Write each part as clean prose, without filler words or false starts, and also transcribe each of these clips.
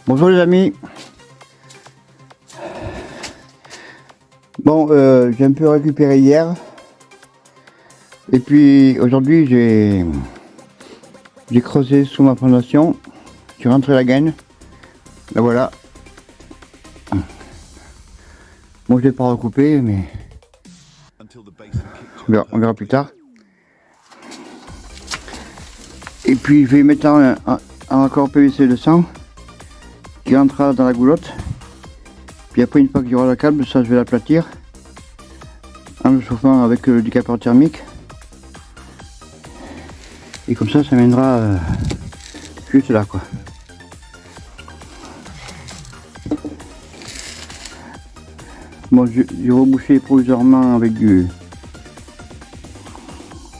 Bonjour les amis. Bon, j'ai un peu récupéré hier. Et puis aujourd'hui j'ai creusé sous ma fondation. J'ai rentré la gaine. La voilà. Bon, je l'ai pas recoupé, mais on verra plus tard. Et puis je vais mettre un raccord PVC de 100 qui rentrera dans la goulotte. Puis après, une fois qu'il y aura la câble, ça je vais l'aplatir en le chauffant avec le décapeur thermique. Et comme ça viendra juste là quoi. Bon, j'ai rebouché provisoirement avec du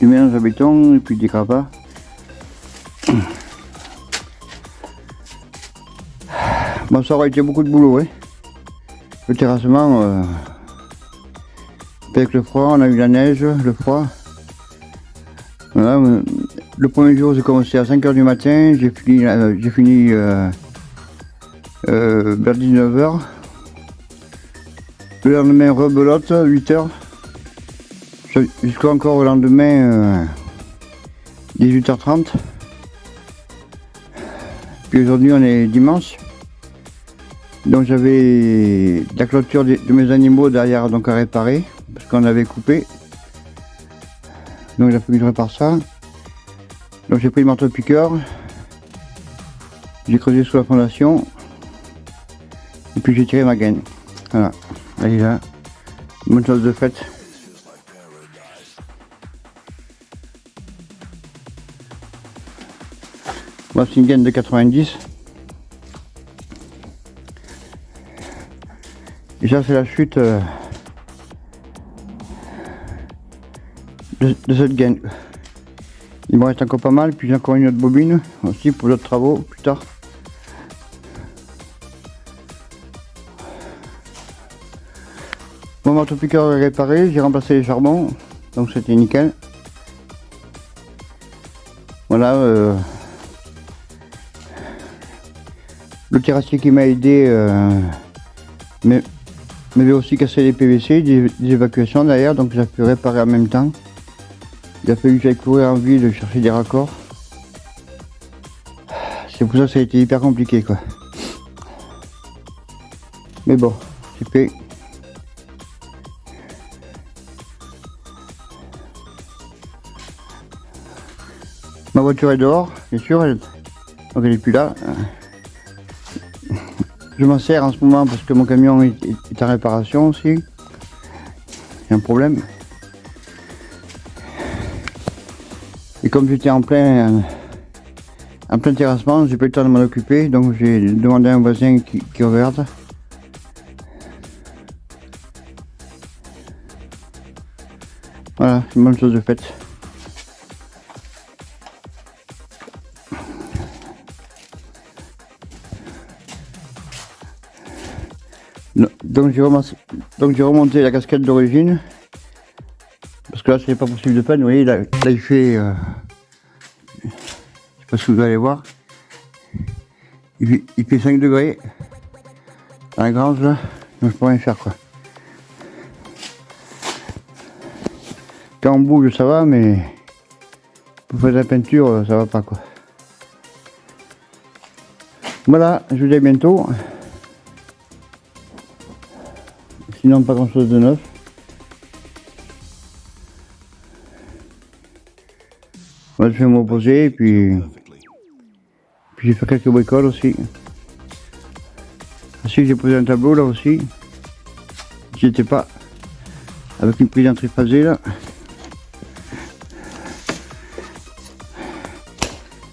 mélange à béton et puis des gravats. Bon, ça aurait été beaucoup de boulot, hein. Le terrassement, avec le froid, on a eu la neige, le froid. Voilà, le premier jour j'ai commencé à 5 h du matin, j'ai fini vers 19 h. Le lendemain rebelote, 8 h. Jusqu'à encore au lendemain 18 h 30. Puis aujourd'hui on est dimanche. Donc j'avais la clôture de mes animaux derrière donc à réparer parce qu'on avait coupé. Donc il a fallu que je répare ça. Donc j'ai pris le marteau piqueur. J'ai creusé sous la fondation. Et puis j'ai tiré ma gaine. Voilà. Elle est là. Bonne chose de faite. Moi c'est une gaine de 90. Et ça c'est la chute de cette gaine. Il me reste encore pas mal, puis j'ai encore une autre bobine aussi pour d'autres travaux plus tard. Mon marteau piqueur est réparé, j'ai remplacé les charbons, donc c'était nickel. Voilà, le terrassier qui m'a aidé m'avait aussi cassé les PVC, des évacuations derrière, donc j'ai pu réparer en même temps. Il a fallu que j'aille courir en ville chercher des raccords. C'est pour ça que ça a été hyper compliqué quoi. Mais bon, c'est fait. Ma voiture est dehors, bien sûr, donc elle n'est plus là. Je m'en sers en ce moment parce que mon camion est en réparation aussi. Il y a un problème. Et comme j'étais en plein terrassement, j'ai pas eu le temps de m'en occuper, donc j'ai demandé à un voisin qui regarde. Voilà, c'est une bonne chose de faite. Donc j'ai remonté la casquette d'origine. Parce que là c'est pas possible de peine, vous voyez, là il fait, je sais pas si vous allez voir, il fait 5 degrés dans la grange là, donc je peux rien faire quoi. Quand on bouge ça va, mais pour faire de la peinture ça va pas quoi. Voilà, je vous dis à bientôt. Sinon pas grand chose de neuf. Moi, je vais m'opposer et puis j'ai fait quelques bricoles aussi. Ensuite j'ai posé un tableau là aussi. J'y étais pas. Avec une prise triphasée là.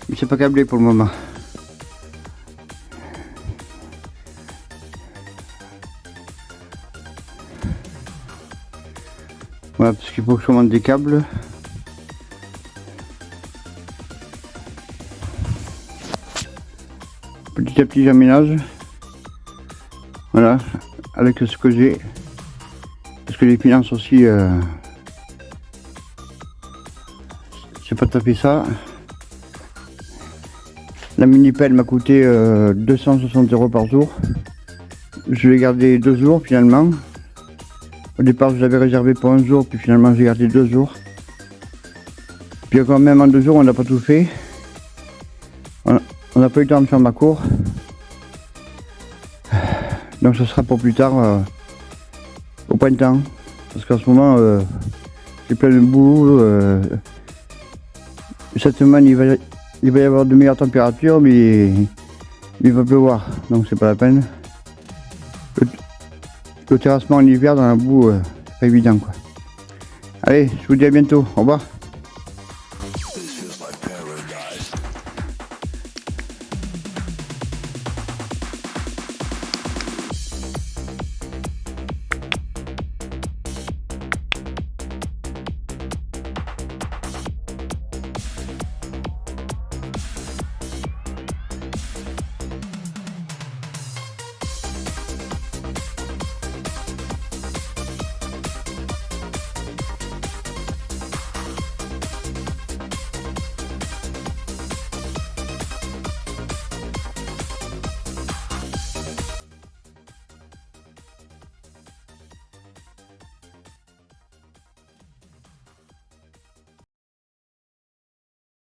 Mais c'est pas câblé pour le moment. Voilà, parce qu'il faut que je commande des câbles. Petit à petit j'aménage. Voilà, avec ce que j'ai. Parce que les finances aussi, c'est pas tout à fait ça. La mini pelle m'a coûté 260 € par jour. Je l'ai gardé 2 jours finalement. Au départ je l'avais réservé pour 1 jour, puis finalement j'ai gardé 2 jours. Puis quand même en 2 jours on n'a pas tout fait. On n'a pas eu le temps de faire ma cour. Donc ce sera pour plus tard, au printemps. Parce qu'en ce moment j'ai plein de boulot. Cette semaine il va y avoir de meilleures températures, mais il va pleuvoir, donc c'est pas la peine. Le terrassement en hiver dans la boue, c'est pas évident quoi. Allez, je vous dis à bientôt, au revoir.